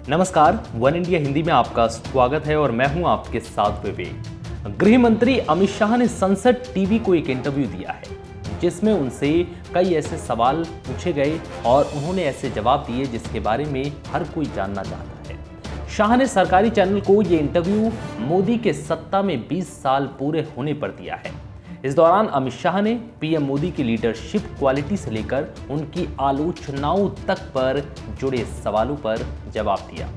नमस्कार, one India Hindi में आपका स्वागत है और मैं हूं आपके साथ विवेक। गृह मंत्री अमित शाह ने संसद टीवी को एक इंटरव्यू दिया है जिसमें उनसे कई ऐसे सवाल पूछे गए और उन्होंने ऐसे जवाब दिए जिसके बारे में हर कोई जानना चाहता है। शाह ने सरकारी चैनल को ये इंटरव्यू मोदी के सत्ता में 20 साल पूरे होने पर दिया है। इस दौरान अमित शाह ने पीएम मोदी की लीडरशिप क्वालिटी से लेकर उनकी आलोचनाओं तक पर जुड़े सवालों पर जवाब दिया।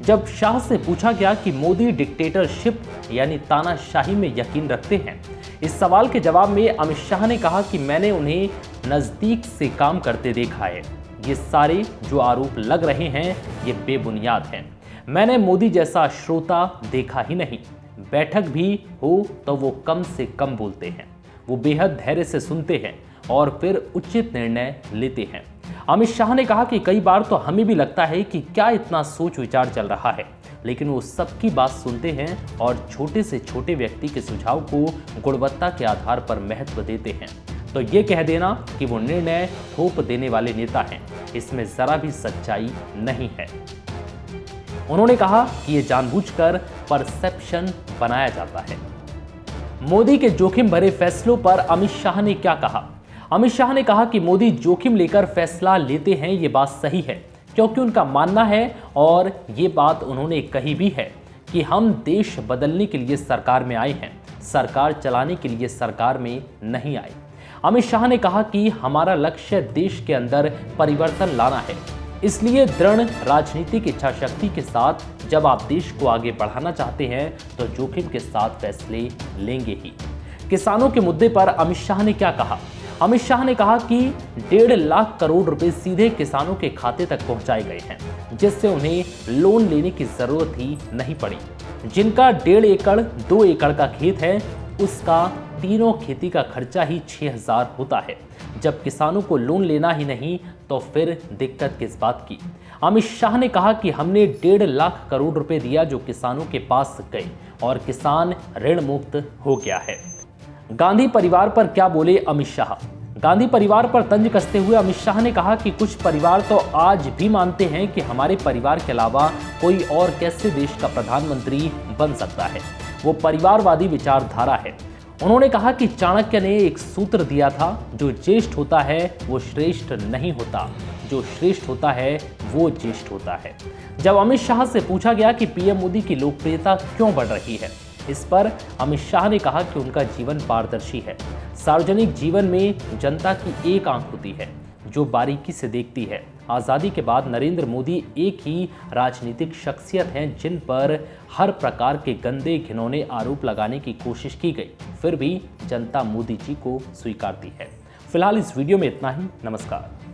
जब शाह से पूछा गया कि मोदी डिक्टेटरशिप यानी तानाशाही में यकीन रखते हैं, इस सवाल के जवाब में अमित शाह ने कहा कि मैंने उन्हें नजदीक से काम करते देखा है। ये सारे जो आरोप लग रहे हैं ये बेबुनियाद हैं। मैंने मोदी जैसा श्रोता देखा ही नहीं। बैठक भी हो तो वो कम से कम बोलते हैं, वो बेहद धैर्य से सुनते हैं और फिर उचित निर्णय लेते हैं। अमित शाह ने कहा कि कई बार तो हमें भी लगता है कि क्या इतना सोच विचार चल रहा है, लेकिन वो सबकी बात सुनते हैं और छोटे से छोटे व्यक्ति के सुझाव को गुणवत्ता के आधार पर महत्व देते हैं। तो ये कह देना कि वो निर्णय थोप देने वाले नेता हैं, इसमें जरा भी सच्चाई नहीं है। उन्होंने कहा कि ये जानबूझकर परसेप्शन बनाया जाता है। मोदी के जोखिम भरे फैसलों पर अमित शाह ने क्या कहा? अमित शाह ने कहा कि मोदी जोखिम लेकर फैसला लेते हैं, ये बात सही है, क्योंकि उनका मानना है और ये बात उन्होंने कही भी है कि हम देश बदलने के लिए सरकार में आए हैं, सरकार चलाने के लिए सरकार में नहीं आए। अमित शाह ने कहा कि हमारा लक्ष्य देश के अंदर परिवर्तन लाना है, इसलिए दृढ़ राजनीतिक इच्छा शक्ति के साथ जब आप देश को आगे बढ़ाना चाहते हैं तो जोखिम के साथ फैसले लेंगे ही। किसानों के मुद्दे पर अमित शाह ने क्या कहा? अमित शाह ने कहा कि 1.5 लाख करोड़ रुपए सीधे किसानों के खाते तक पहुंचाए गए हैं, जिससे उन्हें लोन लेने की जरूरत ही नहीं पड़ी। जिनका 1.5 एकड़ 2 एकड़ का खेत है, उसका तीनों खेती का खर्चा ही 6,000 होता है। जब किसानों को लोन लेना ही नहीं तो फिर दिक्कत किस बात की? अमित शाह ने कहा कि हमने 1.5 लाख करोड़ रुपए दिया जो किसानों के पास गए और किसान ऋण मुक्त हो गया है। गांधी परिवार पर क्या बोले अमित शाह? गांधी परिवार पर तंज कसते हुए अमित शाह ने कहा कि कुछ परिवार तो आज भी मानते हैं कि हमारे परिवार के अलावा कोई और कैसे देश का प्रधानमंत्री बन सकता है। वो परिवारवादी विचारधारा है। उन्होंने कहा कि चाणक्य ने एक सूत्र दिया था, जो ज्येष्ठ होता है वो श्रेष्ठ नहीं होता, जो श्रेष्ठ होता है वो ज्येष्ठ होता है। जब अमित शाह से पूछा गया कि पीएम मोदी की लोकप्रियता क्यों बढ़ रही है, इस पर अमित शाह ने कहा कि उनका जीवन पारदर्शी है। सार्वजनिक जीवन में जनता की एक आंख होती है जो बारीकी से देखती है। आज़ादी के बाद नरेंद्र मोदी एक ही राजनीतिक शख्सियत हैं जिन पर हर प्रकार के गंदे घिनौने आरोप लगाने की कोशिश की गई, फिर भी जनता मोदी जी को स्वीकारती है। फिलहाल इस वीडियो में इतना ही। नमस्कार।